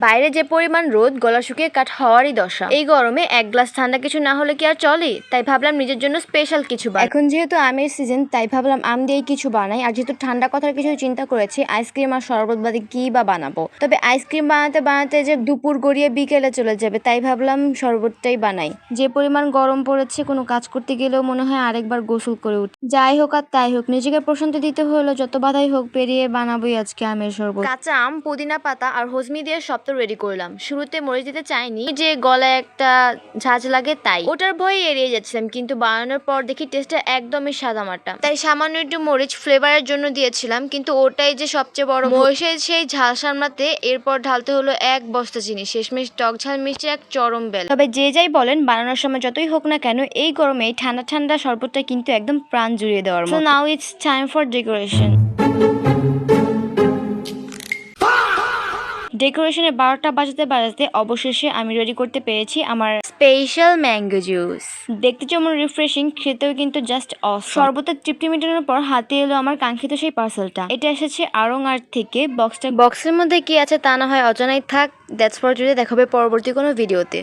বাইরে যে পরিমাণ রোদ, গলা শুকিয়ে কাঠ হওয়ারই দশা। এই গরমে এক গ্লাস ঠান্ডা কিছু না হলে কি আর চলে? তাই ভাবলাম নিজের জন্য স্পেশাল কিছু বানাই। এখন যেহেতু আমের সিজন, তাই ভাবলাম আম দিয়েই কিছু বানাই। আর যেহেতু ঠান্ডা কথার কিছু চিন্তা করেছি, আইসক্রিম আর শরবত বাদে কি বা বানাবো। তবে আইসক্রিম বানাতে বানাতে যে দুপুর গড়িয়ে বিকেলে চলে যাবে, তাই ভাবলাম শরবতটাই বানাই। যে পরিমাণ গরম পড়েছে, কোনো কাজ করতে গেলেও মনে হয় আরেকবার গোসল করে উঠি। যাই হোক আর তাই হোক, নিজেকে প্রশান্তি দিতে হলো, যত বাধাই হোক পেরিয়ে বানাবোই আজকে আমের শরবত। কাঁচা আম, পুদিনা পাতা আর হজমি দিয়ে সব তো রেডি করলাম। শুরুতে মরিচ দিতে চাইনি, যে গলায় একটা ঝাঁঝ লাগে তাই ওটার ভয়ে এড়িয়ে যাচ্ছিলাম, কিন্তু বানানোর পর দেখি টেস্টটা একদমই সাদামাটা। তাই সামান্য একটু মরিচ ফ্লেভারের জন্য দিয়েছিলাম, কিন্তু ওটাই যে সবচেয়ে বড় মরিচের সেই ঝাল সামলাতে এরপর ঢালতে হলো 1 বস্তা চিনি। শেষমেশ টক ঝাল মিষ্টি এক চরম বেল। তবে যে যাই বলেন, বানানোর সময় যতই হোক না কেন, এই গরমে এই ঠান্ডা ঠান্ডা শরবতটা কিন্তু একদম প্রাণ জুড়িয়ে দেওয়ার মতো। Now it's time for decoration. ডেকোরেশনে 12টা বাজাতে বাজাতে অবশেষে আমি রেডি করতে পেরেছি আমার স্পেশাল ম্যাঙ্গো জুস। দেখতে যেমন রিফ্রেশিং, খেতেও কিন্তু জাস্ট অসম। শরবতের তৃপ্তি মেটানোর পর হাতে এলো আমার কাঙ্ক্ষিত সেই পার্সেলটা। এটা এসেছে আড়ং আর্ট থেকে। বক্সের মধ্যে কি আছে তা না হয় অজানাই থাক। That's for today. দেখা হবে পরবর্তী কোনো ভিডিওতে।